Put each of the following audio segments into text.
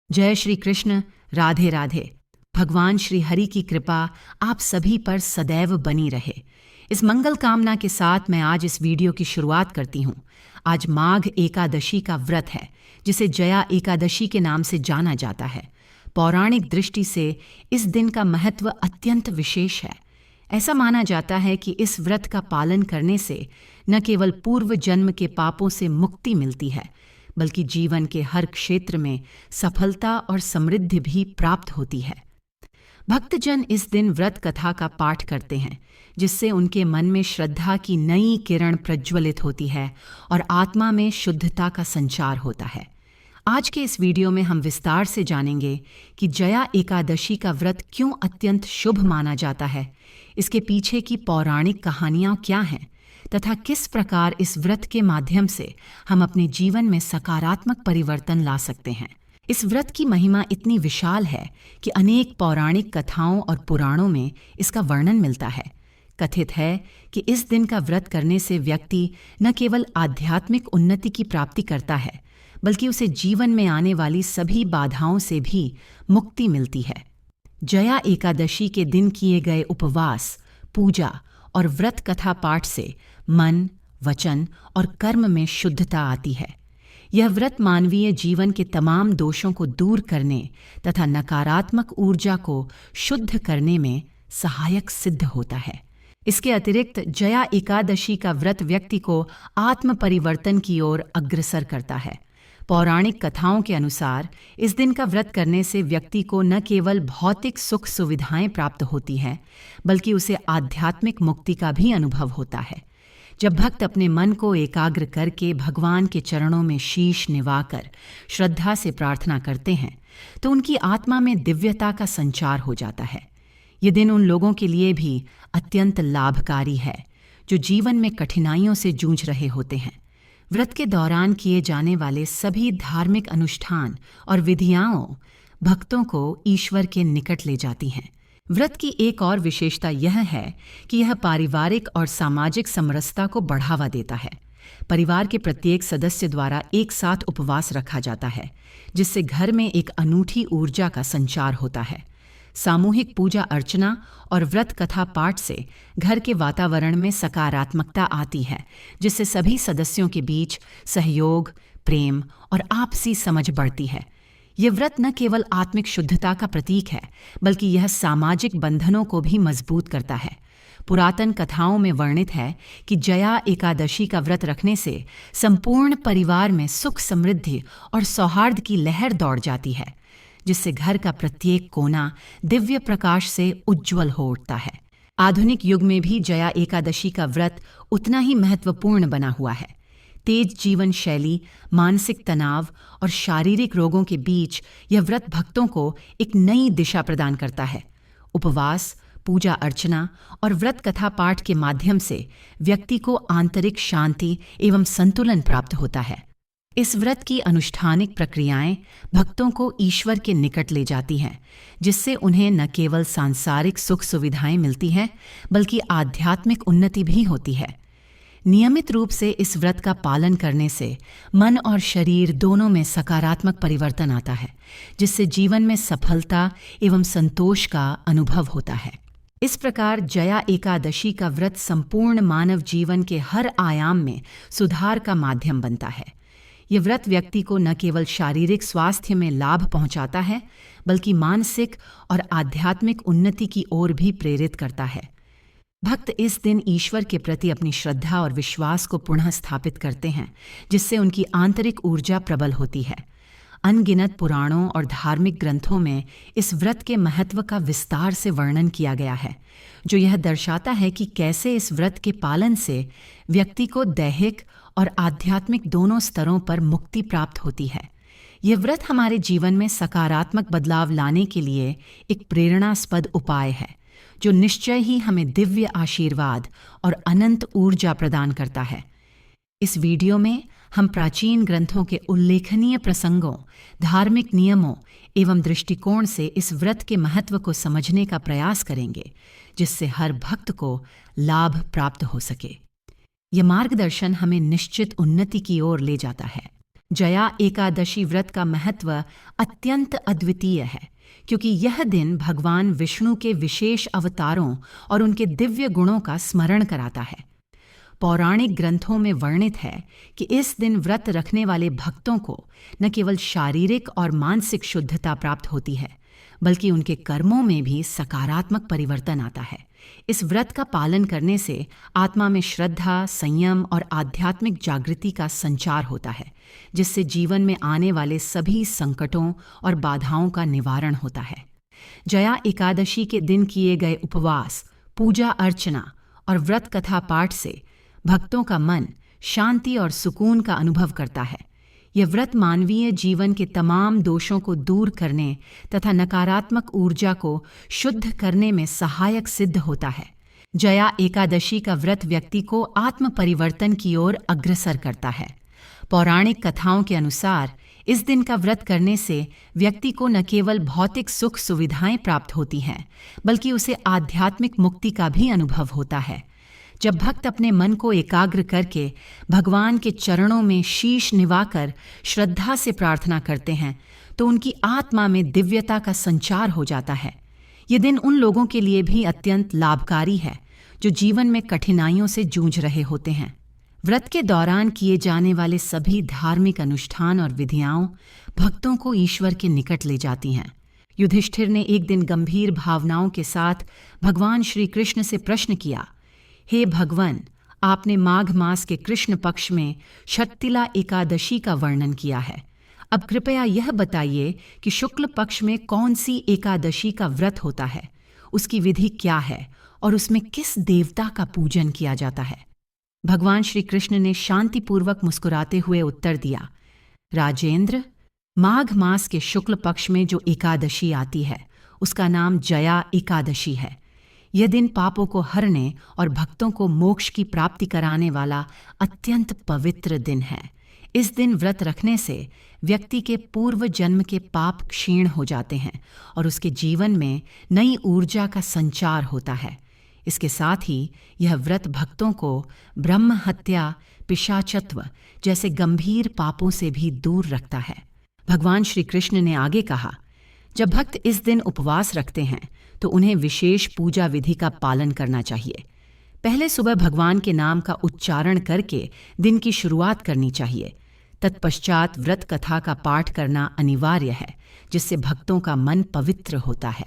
जय श्री कृष्ण। राधे राधे। भगवान श्री हरि की कृपा आप सभी पर सदैव बनी रहे। इस मंगल कामना के साथ मैं आज इस वीडियो की शुरुआत करती हूँ। आज माघ एकादशी का व्रत है, जिसे जया एकादशी के नाम से जाना जाता है। पौराणिक दृष्टि से इस दिन का महत्व अत्यंत विशेष है। ऐसा माना जाता है कि इस व्रत का पालन करने से न केवल पूर्व जन्म के पापों से मुक्ति मिलती है, बल्कि जीवन के हर क्षेत्र में सफलता और समृद्धि भी प्राप्त होती है। भक्तजन इस दिन व्रत कथा का पाठ करते हैं, जिससे उनके मन में श्रद्धा की नई किरण प्रज्वलित होती है और आत्मा में शुद्धता का संचार होता है। आज के इस वीडियो में हम विस्तार से जानेंगे कि जया एकादशी का व्रत क्यों अत्यंत शुभ माना जाता है, इसके पीछे की पौराणिक कहानियाँ क्या हैं, तथा किस प्रकार इस व्रत के माध्यम से हम अपने जीवन में सकारात्मक परिवर्तन ला सकते हैं। इस व्रत की महिमा इतनी विशाल है कि अनेक पौराणिक कथाओं और पुराणों में इसका वर्णन मिलता है। कथित है कि इस दिन का व्रत करने से व्यक्ति न केवल आध्यात्मिक उन्नति की प्राप्ति करता है, बल्कि उसे जीवन में आने वाली सभी बाधाओं से भी मुक्ति मिलती है। जया एकादशी के दिन किए गए उपवास, पूजा और व्रत कथा पाठ से मन, वचन और कर्म में शुद्धता आती है। यह व्रत मानवीय जीवन के तमाम दोषों को दूर करने तथा नकारात्मक ऊर्जा को शुद्ध करने में सहायक सिद्ध होता है। इसके अतिरिक्त जया एकादशी का व्रत व्यक्ति को आत्म परिवर्तन की ओर अग्रसर करता है। पौराणिक कथाओं के अनुसार इस दिन का व्रत करने से व्यक्ति को न केवल भौतिक सुख सुविधाएं प्राप्त होती हैं, बल्कि उसे आध्यात्मिक मुक्ति का भी अनुभव होता है। जब भक्त अपने मन को एकाग्र करके भगवान के चरणों में शीश निवाकर श्रद्धा से प्रार्थना करते हैं, तो उनकी आत्मा में दिव्यता का संचार हो जाता है। ये दिन उन लोगों के लिए भी अत्यंत लाभकारी है जो जीवन में कठिनाइयों से जूझ रहे होते हैं। व्रत के दौरान किए जाने वाले सभी धार्मिक अनुष्ठान और विधियाँ भक्तों को ईश्वर के निकट ले जाती हैं। व्रत की एक और विशेषता यह है कि यह पारिवारिक और सामाजिक समरसता को बढ़ावा देता है। परिवार के प्रत्येक सदस्य द्वारा एक साथ उपवास रखा जाता है, जिससे घर में एक अनूठी ऊर्जा का संचार होता है। सामूहिक पूजा अर्चना और व्रत कथा पाठ से घर के वातावरण में सकारात्मकता आती है, जिससे सभी सदस्यों के बीच सहयोग, प्रेम और आपसी समझ बढ़ती है। यह व्रत न केवल आत्मिक शुद्धता का प्रतीक है, बल्कि यह सामाजिक बंधनों को भी मजबूत करता है। पुरातन कथाओं में वर्णित है कि जया एकादशी का व्रत रखने से संपूर्ण परिवार में सुख, समृद्धि और सौहार्द की लहर दौड़ जाती है, जिससे घर का प्रत्येक कोना दिव्य प्रकाश से उज्ज्वल हो उठता है। आधुनिक युग में भी जया एकादशी का व्रत उतना ही महत्वपूर्ण बना हुआ है। तेज जीवन शैली, मानसिक तनाव और शारीरिक रोगों के बीच यह व्रत भक्तों को एक नई दिशा प्रदान करता है। उपवास, पूजा अर्चना और व्रत कथा पाठ के माध्यम से व्यक्ति को आंतरिक शांति एवं संतुलन प्राप्त होता है। इस व्रत की अनुष्ठानिक प्रक्रियाएं भक्तों को ईश्वर के निकट ले जाती हैं, जिससे उन्हें न केवल सांसारिक सुख सुविधाएं मिलती हैं, बल्कि आध्यात्मिक उन्नति भी होती है। नियमित रूप से इस व्रत का पालन करने से मन और शरीर दोनों में सकारात्मक परिवर्तन आता है, जिससे जीवन में सफलता एवं संतोष का अनुभव होता है। इस प्रकार जया एकादशी का व्रत संपूर्ण मानव जीवन के हर आयाम में सुधार का माध्यम बनता है। यह व्रत व्यक्ति को न केवल शारीरिक स्वास्थ्य में लाभ पहुंचाता है, बल्कि मानसिक और आध्यात्मिक उन्नति की ओर भी प्रेरित करता है। भक्त इस दिन ईश्वर के प्रति अपनी श्रद्धा और विश्वास को पुनः स्थापित करते हैं, जिससे उनकी आंतरिक ऊर्जा प्रबल होती है। अनगिनत पुराणों और धार्मिक ग्रंथों में इस व्रत के महत्व का विस्तार से वर्णन किया गया है, जो यह दर्शाता है कि कैसे इस व्रत के पालन से व्यक्ति को दैहिक और आध्यात्मिक दोनों स्तरों पर मुक्ति प्राप्त होती है। यह व्रत हमारे जीवन में सकारात्मक बदलाव लाने के लिए एक प्रेरणास्पद उपाय है, जो निश्चय ही हमें दिव्य आशीर्वाद और अनंत ऊर्जा प्रदान करता है। इस वीडियो में हम प्राचीन ग्रंथों के उल्लेखनीय प्रसंगों, धार्मिक नियमों एवं दृष्टिकोण से इस व्रत के महत्व को समझने का प्रयास करेंगे, जिससे हर भक्त को लाभ प्राप्त हो सके। यह मार्गदर्शन हमें निश्चित उन्नति की ओर ले जाता है। जया एकादशी व्रत का महत्व अत्यंत अद्वितीय है, क्योंकि यह दिन भगवान विष्णु के विशेष अवतारों और उनके दिव्य गुणों का स्मरण कराता है। पौराणिक ग्रंथों में वर्णित है कि इस दिन व्रत रखने वाले भक्तों को न केवल शारीरिक और मानसिक शुद्धता प्राप्त होती है, बल्कि उनके कर्मों में भी सकारात्मक परिवर्तन आता है। इस व्रत का पालन करने से आत्मा में श्रद्धा, संयम और आध्यात्मिक जागृति का संचार होता है, जिससे जीवन में आने वाले सभी संकटों और बाधाओं का निवारण होता है। जया एकादशी के दिन किए गए उपवास, पूजा अर्चना और व्रत कथा पाठ से भक्तों का मन शांति और सुकून का अनुभव करता है। यह व्रत मानवीय जीवन के तमाम दोषों को दूर करने तथा नकारात्मक ऊर्जा को शुद्ध करने में सहायक सिद्ध होता है। जया एकादशी का व्रत व्यक्ति को आत्म परिवर्तन की ओर अग्रसर करता है। पौराणिक कथाओं के अनुसार इस दिन का व्रत करने से व्यक्ति को न केवल भौतिक सुख सुविधाएं प्राप्त होती हैं, बल्कि उसे आध्यात्मिक मुक्ति का भी अनुभव होता है। जब भक्त अपने मन को एकाग्र करके भगवान के चरणों में शीश निवाकर श्रद्धा से प्रार्थना करते हैं, तो उनकी आत्मा में दिव्यता का संचार हो जाता है। ये दिन उन लोगों के लिए भी अत्यंत लाभकारी है जो जीवन में कठिनाइयों से जूझ रहे होते हैं। व्रत के दौरान किए जाने वाले सभी धार्मिक अनुष्ठान और विधियां भक्तों को ईश्वर के निकट ले जाती हैं। युधिष्ठिर ने एक दिन गंभीर भावनाओं के साथ भगवान श्री कृष्ण से प्रश्न किया, हे भगवान, आपने माघ मास के कृष्ण पक्ष में शततिला एकादशी का वर्णन किया है। अब कृपया यह बताइए कि शुक्ल पक्ष में कौन सी एकादशी का व्रत होता है, उसकी विधि क्या है और उसमें किस देवता का पूजन किया जाता है। भगवान श्री कृष्ण ने शांतिपूर्वक मुस्कुराते हुए उत्तर दिया, राजेंद्र, माघ मास के शुक्ल पक्ष में जो एकादशी आती है उसका नाम जया एकादशी है। यह दिन पापों को हरने और भक्तों को मोक्ष की प्राप्ति कराने वाला अत्यंत पवित्र दिन है। इस दिन व्रत रखने से व्यक्ति के पूर्व जन्म के पाप क्षीण हो जाते हैं और उसके जीवन में नई ऊर्जा का संचार होता है। इसके साथ ही यह व्रत भक्तों को ब्रह्म हत्या, पिशाचत्व जैसे गंभीर पापों से भी दूर रखता है। भगवान श्री कृष्ण ने आगे कहा, जब भक्त इस दिन उपवास रखते हैं तो उन्हें विशेष पूजा विधि का पालन करना चाहिए। पहले सुबह भगवान के नाम का उच्चारण करके दिन की शुरुआत करनी चाहिए। तत्पश्चात व्रत कथा का पाठ करना अनिवार्य है, जिससे भक्तों का मन पवित्र होता है।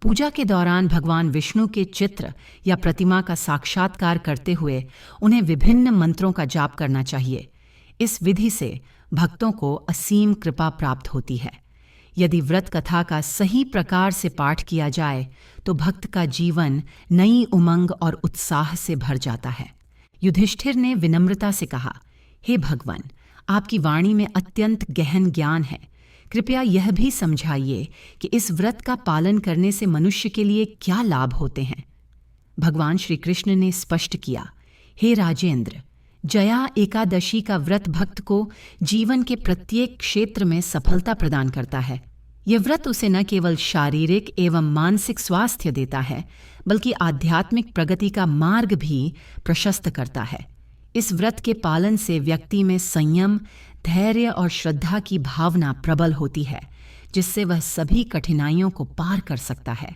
पूजा के दौरान भगवान विष्णु के चित्र या प्रतिमा का साक्षात्कार करते हुए उन्हें विभिन्न मंत्रों का जाप करना चाहिए। इस विधि से भक्तों को असीम कृपा प्राप्त होती है। यदि व्रत कथा का सही प्रकार से पाठ किया जाए तो भक्त का जीवन नई उमंग और उत्साह से भर जाता है। युधिष्ठिर ने विनम्रता से कहा, हे भगवान, आपकी वाणी में अत्यंत गहन ज्ञान है। कृपया यह भी समझाइए कि इस व्रत का पालन करने से मनुष्य के लिए क्या लाभ होते हैं। भगवान श्री कृष्ण ने स्पष्ट किया, हे राजेंद्र, जया एकादशी का व्रत भक्त को जीवन के प्रत्येक क्षेत्र में सफलता प्रदान करता है। यह व्रत उसे न केवल शारीरिक एवं मानसिक स्वास्थ्य देता है, बल्कि आध्यात्मिक प्रगति का मार्ग भी प्रशस्त करता है। इस व्रत के पालन से व्यक्ति में संयम, धैर्य और श्रद्धा की भावना प्रबल होती है, जिससे वह सभी कठिनाइयों को पार कर सकता है।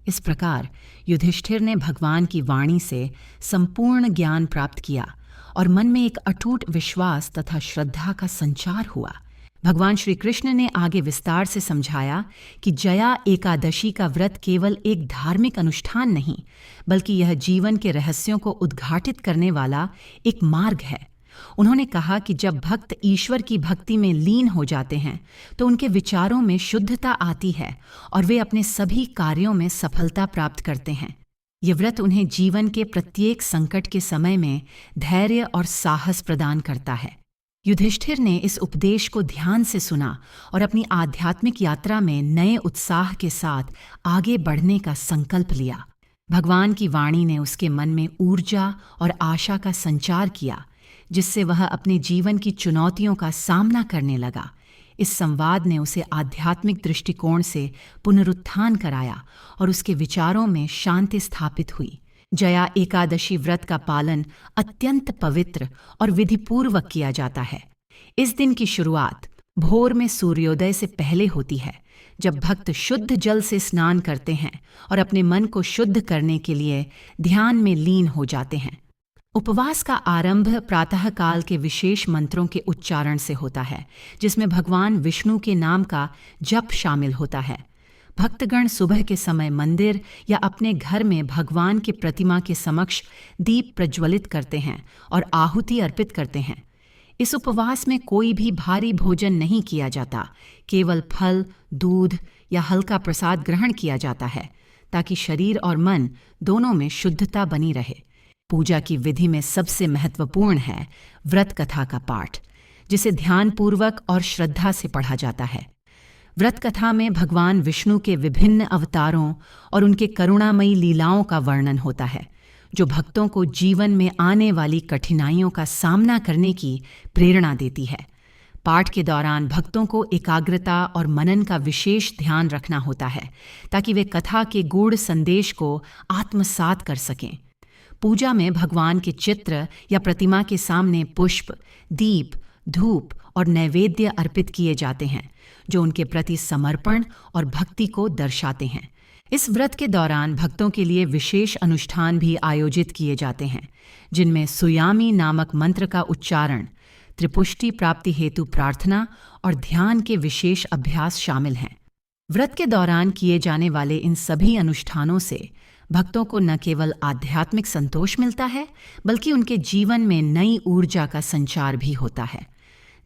इस प्रकार युधिष्ठिर ने भगवान की वाणी से संपूर्ण ज्ञान प्राप्त किया और मन में एक अटूट विश्वास तथा श्रद्धा का संचार हुआ। भगवान श्री कृष्ण ने आगे विस्तार से समझाया कि जया एकादशी का व्रत केवल एक धार्मिक अनुष्ठान नहीं, बल्कि यह जीवन के रहस्यों को उद्घाटित करने वाला एक मार्ग है। उन्होंने कहा कि जब भक्त ईश्वर की भक्ति में लीन हो जाते हैं तो उनके विचारों में शुद्धता आती है और वे अपने सभी कार्यों में सफलता प्राप्त करते हैं। ये व्रत उन्हें जीवन के प्रत्येक संकट के समय में धैर्य और साहस प्रदान करता है। युधिष्ठिर ने इस उपदेश को ध्यान से सुना और अपनी आध्यात्मिक यात्रा में नए उत्साह के साथ आगे बढ़ने का संकल्प लिया। भगवान की वाणी ने उसके मन में ऊर्जा और आशा का संचार किया, जिससे वह अपने जीवन की चुनौतियों का सामना करने लगा। इस संवाद ने उसे आध्यात्मिक दृष्टिकोण से पुनरुत्थान कराया और उसके विचारों में शांति स्थापित हुई। जया एकादशी व्रत का पालन अत्यंत पवित्र और विधिपूर्वक किया जाता है। इस दिन की शुरुआत भोर में सूर्योदय से पहले होती है, जब भक्त शुद्ध जल से स्नान करते हैं और अपने मन को शुद्ध करने के लिए ध्यान में लीन हो जाते हैं। उपवास का आरंभ प्रातःकाल के विशेष मंत्रों के उच्चारण से होता है, जिसमें भगवान विष्णु के नाम का जप शामिल होता है। भक्तगण सुबह के समय मंदिर या अपने घर में भगवान की प्रतिमा के समक्ष दीप प्रज्वलित करते हैं और आहुति अर्पित करते हैं। इस उपवास में कोई भी भारी भोजन नहीं किया जाता, केवल फल, दूध या हल्का प्रसाद ग्रहण किया जाता है, ताकि शरीर और मन दोनों में शुद्धता बनी रहे। पूजा की विधि में सबसे महत्वपूर्ण है व्रत कथा का पाठ, जिसे ध्यानपूर्वक और श्रद्धा से पढ़ा जाता है। व्रत कथा में भगवान विष्णु के विभिन्न अवतारों और उनके करुणामयी लीलाओं का वर्णन होता है, जो भक्तों को जीवन में आने वाली कठिनाइयों का सामना करने की प्रेरणा देती है। पाठ के दौरान भक्तों को एकाग्रता और मनन का विशेष ध्यान रखना होता है, ताकि वे कथा के गूढ़ संदेश को आत्मसात कर सकें। पूजा में भगवान के चित्र या प्रतिमा के सामने पुष्प, दीप, धूप और नैवेद्य अर्पित किए जाते हैं, जो उनके प्रति समर्पण और भक्ति को दर्शाते हैं। इस व्रत के दौरान भक्तों के लिए विशेष अनुष्ठान भी आयोजित किए जाते हैं, जिनमें सुयामी नामक मंत्र का उच्चारण, त्रिपुष्टि प्राप्ति हेतु प्रार्थना और ध्यान के विशेष अभ्यास शामिल हैं। व्रत के दौरान किए जाने वाले इन सभी अनुष्ठानों से भक्तों को न केवल आध्यात्मिक संतोष मिलता है, बल्कि उनके जीवन में नई ऊर्जा का संचार भी होता है।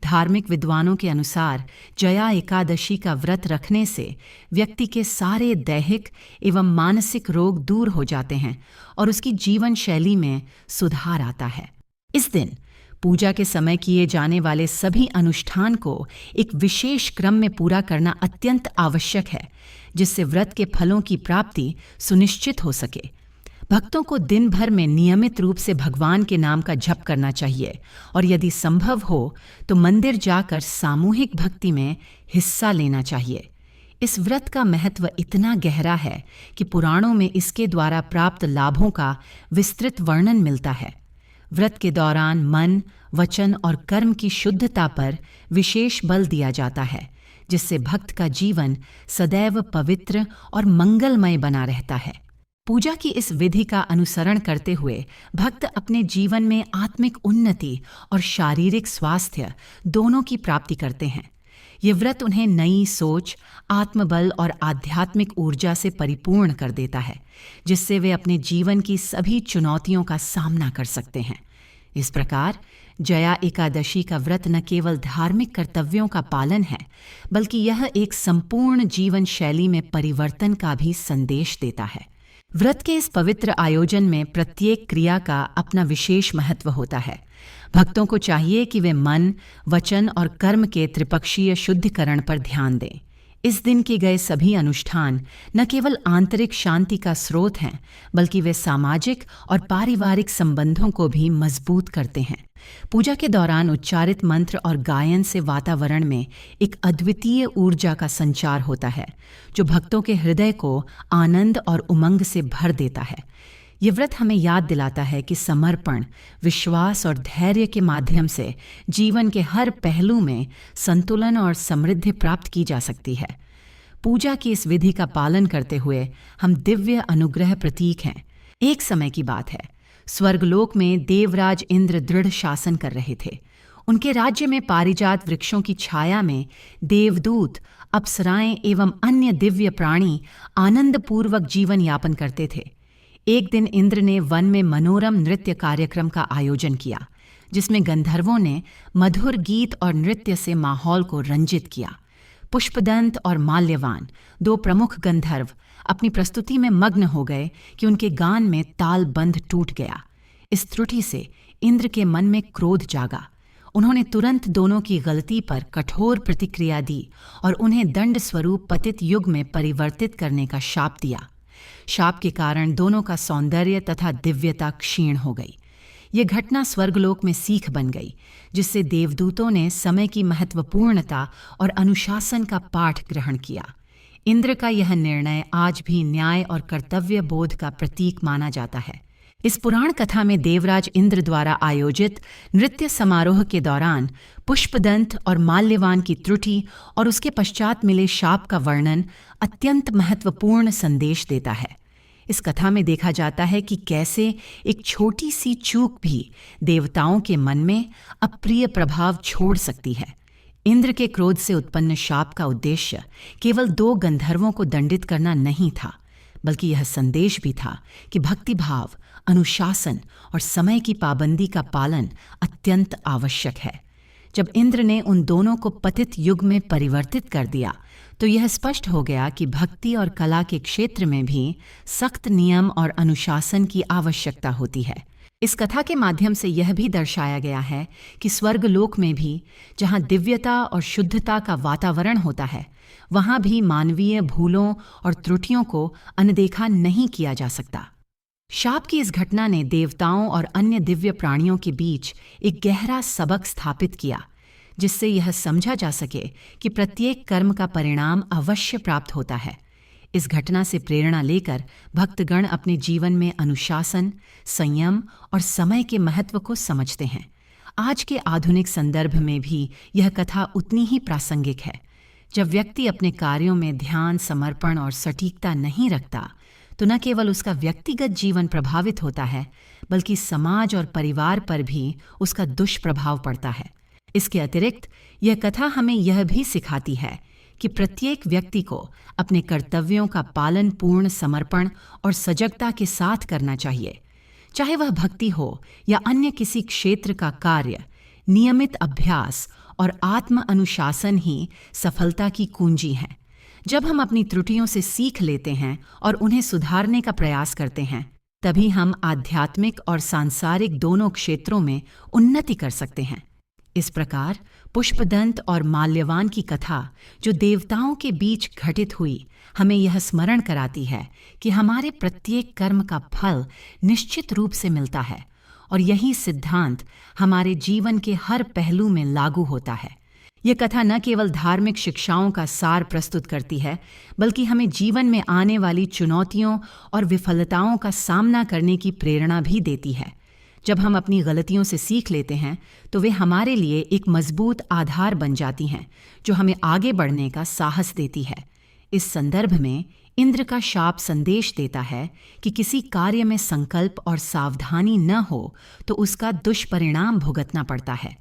धार्मिक विद्वानों के अनुसार जया एकादशी का व्रत रखने से व्यक्ति के सारे दैहिक एवं मानसिक रोग दूर हो जाते हैं और उसकी जीवन शैली में सुधार आता है। इस दिन पूजा के समय किए जाने वाले सभी अनुष्ठान को एक विशेष क्रम में पूरा करना अत्यंत आवश्यक है, जिससे व्रत के फलों की प्राप्ति सुनिश्चित हो सके। भक्तों को दिन भर में नियमित रूप से भगवान के नाम का जप करना चाहिए और यदि संभव हो तो मंदिर जाकर सामूहिक भक्ति में हिस्सा लेना चाहिए। इस व्रत का महत्व इतना गहरा है कि पुराणों में इसके द्वारा प्राप्त लाभों का विस्तृत वर्णन मिलता है। व्रत के दौरान मन, वचन और कर्म की शुद्धता पर विशेष बल दिया जाता है, जिससे भक्त का जीवन सदैव पवित्र और मंगलमय बना रहता है। पूजा की इस विधि का अनुसरण करते हुए भक्त अपने जीवन में आत्मिक उन्नति और शारीरिक स्वास्थ्य दोनों की प्राप्ति करते हैं। ये व्रत उन्हें नई सोच, आत्मबल और आध्यात्मिक ऊर्जा से परिपूर्ण कर देता है, जिससे वे अपने जीवन की सभी चुनौतियों का सामना कर सकते हैं। इस प्रकार जया एकादशी का व्रत न केवल धार्मिक कर्तव्यों का पालन है, बल्कि यह एक संपूर्ण जीवन शैली में परिवर्तन का भी संदेश देता है। व्रत के इस पवित्र आयोजन में प्रत्येक क्रिया का अपना विशेष महत्व होता है। भक्तों को चाहिए कि वे मन, वचन और कर्म के त्रिपक्षीय शुद्धिकरण पर ध्यान दें। इस दिन किए गए सभी अनुष्ठान न केवल आंतरिक शांति का स्रोत हैं, बल्कि वे सामाजिक और पारिवारिक संबंधों को भी मजबूत करते हैं। पूजा के दौरान उच्चारित मंत्र और गायन से वातावरण में एक अद्वितीय ऊर्जा का संचार होता है, जो भक्तों के हृदय को आनंद और उमंग से भर देता है। ये व्रत हमें याद दिलाता है कि समर्पण, विश्वास और धैर्य के माध्यम से जीवन के हर पहलू में संतुलन और समृद्धि प्राप्त की जा सकती है। पूजा की इस विधि का पालन करते हुए हम दिव्य अनुग्रह प्रतीक हैं। एक समय की बात है, स्वर्गलोक में देवराज इंद्र दृढ़ शासन कर रहे थे। उनके राज्य में पारिजात वृक्षों की छाया में देवदूत, अप्सराएं एवं अन्य दिव्य प्राणी आनंदपूर्वक जीवन यापन करते थे। एक दिन इंद्र ने वन में मनोरम नृत्य कार्यक्रम का आयोजन किया, जिसमें गंधर्वों ने मधुर गीत और नृत्य से माहौल को रंजित किया। पुष्पदंत और माल्यवान, दो प्रमुख गंधर्व, अपनी प्रस्तुति में मग्न हो गए कि उनके गान में तालबंध टूट गया। इस त्रुटि से इंद्र के मन में क्रोध जागा। उन्होंने तुरंत दोनों की गलती पर कठोर प्रतिक्रिया दी और उन्हें दंड स्वरूप पतित युग में परिवर्तित करने का शाप दिया। शाप के कारण दोनों का सौंदर्य तथा दिव्यता क्षीण हो गई। ये घटना स्वर्गलोक में सीख बन गई, जिससे देवदूतों ने समय की महत्वपूर्णता और अनुशासन का पाठ ग्रहण किया। इंद्र का यह निर्णय आज भी न्याय और कर्तव्य बोध का प्रतीक माना जाता है। इस पुराण कथा में देवराज इंद्र द्वारा आयोजित नृत्य समारोह के दौरान पुष्पदंत और माल्यवान की त्रुटि और उसके पश्चात मिले शाप का वर्णन अत्यंत महत्वपूर्ण संदेश देता है। इस कथा में देखा जाता है कि कैसे एक छोटी सी चूक भी देवताओं के मन में अप्रिय प्रभाव छोड़ सकती है। इंद्र के क्रोध से उत्पन्न शाप का उद्देश्य केवल 2 गंधर्वों को दंडित करना नहीं था, बल्कि यह संदेश भी था कि भक्तिभाव, अनुशासन और समय की पाबंदी का पालन अत्यंत आवश्यक है। जब इंद्र ने उन दोनों को पतित युग में परिवर्तित कर दिया, तो यह स्पष्ट हो गया कि भक्ति और कला के क्षेत्र में भी सख्त नियम और अनुशासन की आवश्यकता होती है। इस कथा के माध्यम से यह भी दर्शाया गया है कि स्वर्गलोक में भी, जहाँ दिव्यता और शुद्धता का वातावरण होता है, वहाँ भी मानवीय भूलों और त्रुटियों को अनदेखा नहीं किया जा सकता। शाप की इस घटना ने देवताओं और अन्य दिव्य प्राणियों के बीच एक गहरा सबक स्थापित किया, जिससे यह समझा जा सके कि प्रत्येक कर्म का परिणाम अवश्य प्राप्त होता है। इस घटना से प्रेरणा लेकर भक्तगण अपने जीवन में अनुशासन, संयम और समय के महत्व को समझते हैं। आज के आधुनिक संदर्भ में भी यह कथा उतनी ही प्रासंगिक है। जब व्यक्ति अपने कार्यों में ध्यान, समर्पण और सटीकता नहीं रखता, तो न केवल उसका व्यक्तिगत जीवन प्रभावित होता है, बल्कि समाज और परिवार पर भी उसका दुष्प्रभाव पड़ता है। इसके अतिरिक्त यह कथा हमें यह भी सिखाती है कि प्रत्येक व्यक्ति को अपने कर्तव्यों का पालन पूर्ण समर्पण और सजगता के साथ करना चाहिए। चाहे वह भक्ति हो या अन्य किसी क्षेत्र का कार्य, नियमित अभ्यास और आत्म अनुशासन ही सफलता की कुंजी है। जब हम अपनी त्रुटियों से सीख लेते हैं और उन्हें सुधारने का प्रयास करते हैं, तभी हम आध्यात्मिक और सांसारिक दोनों क्षेत्रों में उन्नति कर सकते हैं। इस प्रकार पुष्पदंत और माल्यवान की कथा, जो देवताओं के बीच घटित हुई, हमें यह स्मरण कराती है कि हमारे प्रत्येक कर्म का फल निश्चित रूप से मिलता है, और यही सिद्धांत हमारे जीवन के हर पहलू में लागू होता है। यह कथा न केवल धार्मिक शिक्षाओं का सार प्रस्तुत करती है, बल्कि हमें जीवन में आने वाली चुनौतियों और विफलताओं का सामना करने की प्रेरणा भी देती है। जब हम अपनी गलतियों से सीख लेते हैं, तो वे हमारे लिए एक मजबूत आधार बन जाती हैं, जो हमें आगे बढ़ने का साहस देती है। इस संदर्भ में इंद्र का शाप संदेश देता है कि किसी कार्य में संकल्प और सावधानी न हो तो उसका दुष्परिणाम भुगतना पड़ता है।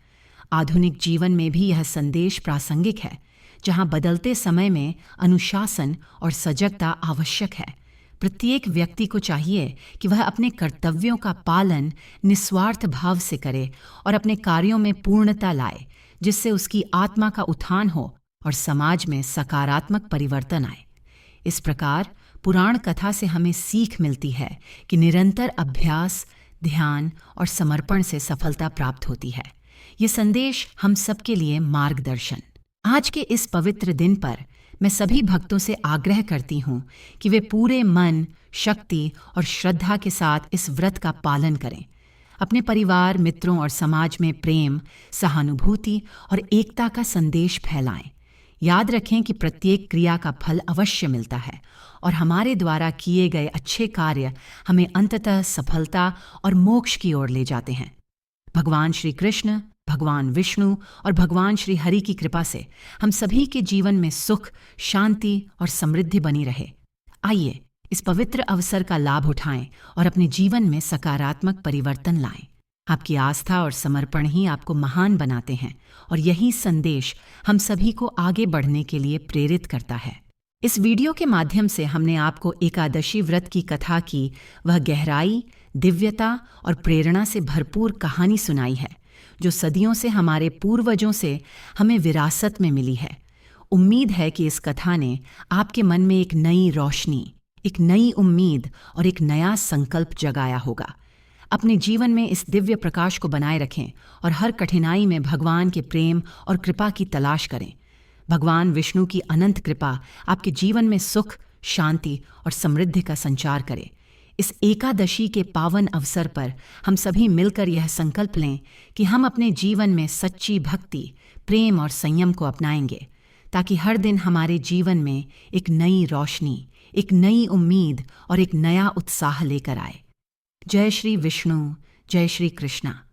आधुनिक जीवन में भी यह संदेश प्रासंगिक है, जहाँ बदलते समय में अनुशासन और सजगता आवश्यक है। प्रत्येक व्यक्ति को चाहिए कि वह अपने कर्तव्यों का पालन निस्वार्थ भाव से करे और अपने कार्यों में पूर्णता लाए, जिससे उसकी आत्मा का उत्थान हो और समाज में सकारात्मक परिवर्तन आए। इस प्रकार पुराण कथा से हमें सीख मिलती है कि निरंतर अभ्यास, ध्यान और समर्पण से सफलता प्राप्त होती है। ये संदेश हम सबके लिए मार्गदर्शन। आज के इस पवित्र दिन पर मैं सभी भक्तों से आग्रह करती हूँ कि वे पूरे मन, शक्ति और श्रद्धा के साथ इस व्रत का पालन करें। अपने परिवार, मित्रों और समाज में प्रेम, सहानुभूति और एकता का संदेश फैलाएं। याद रखें कि प्रत्येक क्रिया का फल अवश्य मिलता है, और हमारे द्वारा किए गए अच्छे कार्य हमें अंततः सफलता और मोक्ष की ओर ले जाते हैं। भगवान श्री कृष्ण, भगवान विष्णु और भगवान श्री हरि की कृपा से हम सभी के जीवन में सुख, शांति और समृद्धि बनी रहे। आइए इस पवित्र अवसर का लाभ उठाएं और अपने जीवन में सकारात्मक परिवर्तन लाएं। आपकी आस्था और समर्पण ही आपको महान बनाते हैं, और यही संदेश हम सभी को आगे बढ़ने के लिए प्रेरित करता है। इस वीडियो के माध्यम से हमने आपको एकादशी व्रत की कथा की वह गहराई, दिव्यता और प्रेरणा से भरपूर कहानी सुनाई है, जो सदियों से हमारे पूर्वजों से हमें विरासत में मिली है। उम्मीद है कि इस कथा ने आपके मन में एक नई रोशनी, एक नई उम्मीद और एक नया संकल्प जगाया होगा। अपने जीवन में इस दिव्य प्रकाश को बनाए रखें और हर कठिनाई में भगवान के प्रेम और कृपा की तलाश करें। भगवान विष्णु की अनंत कृपा आपके जीवन में सुख, शांति और समृद्धि का संचार करे। इस एकादशी के पावन अवसर पर हम सभी मिलकर यह संकल्प लें कि हम अपने जीवन में सच्ची भक्ति, प्रेम और संयम को अपनाएंगे, ताकि हर दिन हमारे जीवन में एक नई रोशनी, एक नई उम्मीद और एक नया उत्साह लेकर आए। जय श्री विष्णु, जय श्री कृष्णा।